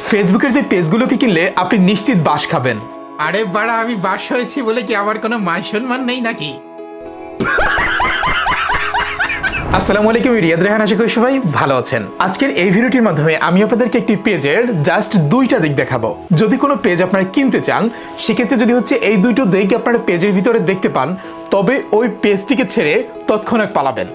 ফেসবুকের যে পেজগুলোকে কিনলে আপনি নিশ্চিত বাস খাবেন। আরে বাড়া, আমি বাস হয়েছি বলে কি আমার কোনো মান সম্মান নেই নাকি? আসসালামু আলাইকুম, রিয়াদ রেহান, আশা করি সবাই ভালো আছেন। আজকের এই ভিডিওটির মাধ্যমে আমি আপনাদেরকে একটি পেজের জাস্ট দুইটা দিক দেখাবো। যদি কোনো পেজ আপনারা কিনতে চান, সেক্ষেত্রে যদি হচ্ছে এই দুটো দিক আপনারা পেজের ভিতরে দেখতে পান, তবে ওই পেজটিকে ছেড়ে তৎক্ষণাৎ পালাবেন।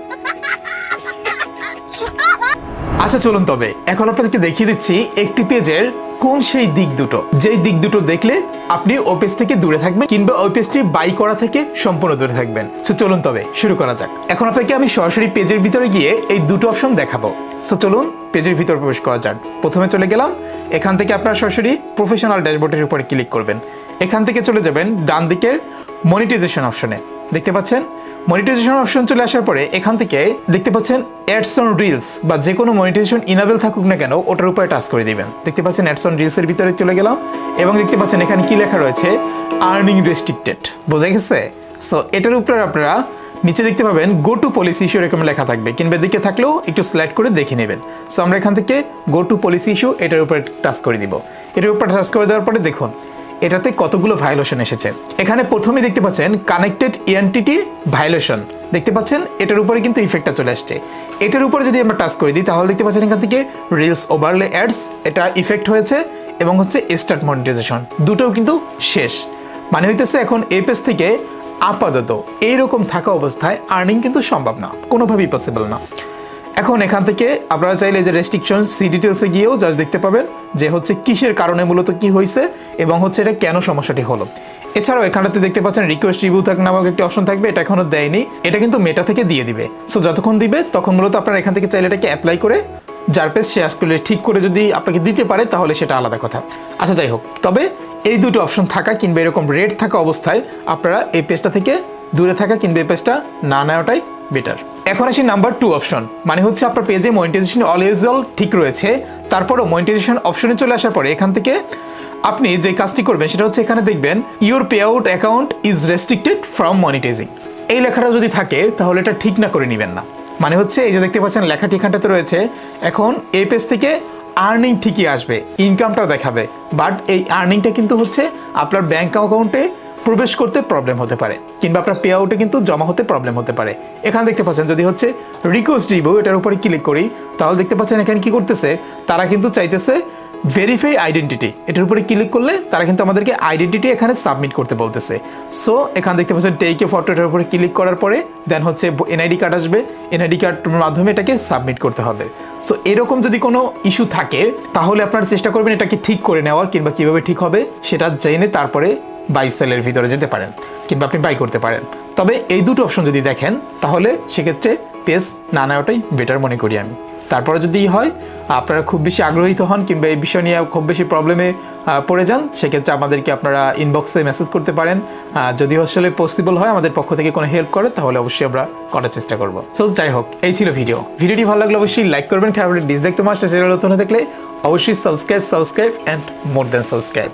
আচ্ছা চলুন, তবে এখন আপনাদেরকে দেখিয়ে দিচ্ছি একটি পেজের কোন সেই দিক দুটো, যেই দিক দুটো দেখলে আপনি ওই পেজ থেকে দূরে থাকবেন কিংবা ওই পেজটি বাই করা থেকে সম্পূর্ণ দূরে থাকবেন। সো চলুন তবে শুরু করা যাক। এখন আপনাকে আমি সরাসরি পেজের ভিতরে গিয়ে এই দুটো অপশন দেখাবো। সো চলুন পেজের ভিতরে প্রবেশ করা যাক। প্রথমে চলে গেলাম, এখান থেকে আপনারা সরাসরি প্রফেশনাল ড্যাশবোর্ডের উপরে ক্লিক করবেন। এখান থেকে চলে যাবেন ডান দিকের মনিটাইজেশন অপশনে। দেখতে পাচ্ছেন মনিটাইজেশন অপশন চলে আসার পরে এখান থেকে দেখতে পাচ্ছেন অ্যাডস অন রিলস, বা যে কোনো মনিটাইজেশন ইনেবল থাকুক না কেন ওটার উপরে টাচ করে দিবেন। দেখতে পাচ্ছেন অ্যাডস অন রিলসের ভিতরে চলে গেলাম এবং দেখতে পাচ্ছেন এখানে কি লেখা রয়েছে, আর্নিং রেস্ট্রিক্টেড। বোঝা গেছে? সো এটার উপরে আপনারা নিচে দেখতে পাবেন গো টু পলিসি ইস্যু এরকম লেখা থাকবে, কিংবা দিকে থাকলেও একটু স্লাইড করে দেখে নেবেন। সো আমরা এখান থেকে গো টু পলিসি ইস্যু এটার উপরে টাচ করে দিব। এটার উপরে টাচ করে দেওয়ার পরে দেখুন এটাতে কতগুলো ভায়োলেশন এসেছে। এখানে প্রথমে দেখতে পাচ্ছেন কানেক্টেড এন্টিটির ভায়োলেশন, দেখতে পাচ্ছেন এটার উপরে কিন্তু ইফেক্টটা চলে আসছে। এটার উপরে যদি আমরা টাচ করে দিই তাহলে দেখতে পাচ্ছেন এখান থেকে রিলস ওভারলে অ্যাডস এটা ইফেক্ট হয়েছে এবং হচ্ছে স্টার্ট মনিটাইজেশন দুটোও কিন্তু শেষ। মানে হইতেছে এখন এই পেজ থেকে আপাতত এইরকম থাকা অবস্থায় আর্নিং কিন্তু সম্ভব না, কোনোভাবেই পসিবল না। এখন এখান থেকে আপনারা চাইলে যে রেস্ট্রিকশন সি ডিটেলসে গিয়েও জাস্ট দেখতে পাবেন যে হচ্ছে কিসের কারণে মূলত কি হয়েছে এবং হচ্ছে এটা কেন সমস্যাটি হলো। এছাড়াও এখানটাতে দেখতে পাচ্ছেন রিকোয়েস্ট রিভিউ থাক নামক একটি অপশন থাকবে, এটা এখনো দেয়নি, এটা কিন্তু মেটা থেকে দিয়ে দিবে। সো যতক্ষণ দিবে তখন মূলত আপনারা এখান থেকে চাইলে এটাকে অ্যাপ্লাই করে যার পেজ সে আসলে ঠিক করে যদি আপনাকে দিতে পারে তাহলে সেটা আলাদা কথা। আচ্ছা যাই হোক, তবে এই দুটো অপশন থাকা কিংবা এরকম রেড থাকা অবস্থায় আপনারা এই পেজটা থেকে দূরে থাকা কিংবা এই পেজটা না নেওয়াটাই বেটার। এখন আসি নাম্বার 2 অপশন, মানে হচ্ছে আপনার পেজে মনিটাইজেশন অলওয়েজ ঠিক রয়েছে, তারপরও মনিটাইজেশন অপশনে চলে আসার পরে এখান থেকে আপনি যে কাজটি করবেন সেটা হচ্ছে এখানে দেখবেন your pay out account is restricted from monetising. এই লেখাটা যদি থাকে তাহলে এটা ঠিক না করে নেবেন না। মানে হচ্ছে এই যে দেখতে পাচ্ছেন লেখাটি এখানটাতে রয়েছে, এখন এই পেজ থেকে আর্নিং ঠিকই আসবে, ইনকামটাও দেখাবে, বাট এই আর্নিংটা কিন্তু হচ্ছে আপনার ব্যাংক অ্যাকাউন্টে প্রবেশ করতে প্রবলেম হতে পারে কিংবা আপনার পে আউটে কিন্তু জমা হতে প্রবলেম হতে পারে। এখানে দেখতে পাচ্ছেন যদি হচ্ছে রিকোয়েস্ট রিভিউ এটার উপরে ক্লিক করি তাহলে দেখতে পাচ্ছেন এখানে কি করতেছে, তারা কিন্তু চাইতেছে ভেরিফাই আইডেন্টিটি। এটার উপরে ক্লিক করলে তারা কিন্তু আমাদেরকে আইডেন্টিটি এখানে সাবমিট করতে বলতেছে। সো এখানে দেখতে পাচ্ছেন টেক এ ফটো, এটার উপরে ক্লিক করার পরে দেন হচ্ছে এনআইডি কার্ড আসবে, এনআইডি কার্ডের মাধ্যমে এটাকে সাবমিট করতে হবে। সো এরকম যদি কোনো ইস্যু থাকে তাহলে আপনারা চেষ্টা করবেন এটাকে ঠিক করে নেওয়ার, কিংবা কীভাবে ঠিক হবে সেটা জেনে তারপরে বাই সেলের ভিতরে যেতে পারেন কিংবা আপনি বাই করতে পারেন। তবে এই দুটো অপশন যদি দেখেন তাহলে সেক্ষেত্রে পেজ না নেওয়াটাই বেটার মনে করি আমি। তারপরে যদি হয় আপনারা খুব বেশি আগ্রহীত হন কিংবা এই বিষয় নিয়ে খুব বেশি প্রবলেমে পড়ে যান, সেক্ষেত্রে আমাদেরকে আপনারা ইনবক্সে মেসেজ করতে পারেন। যদি আসলে পসিবল হয় আমাদের পক্ষ থেকে কোনো হেল্প করে তাহলে অবশ্যই আমরা করার চেষ্টা করব। সো যাই হোক, এই ছিল ভিডিওটি ভালো লাগলে অবশ্যই লাইক করবেন, খারাপ ডিসলাইক তো মাস্টার চ্যানেল নতুন হয়ে থাকলে অবশ্যই subscribe and more then subscribe.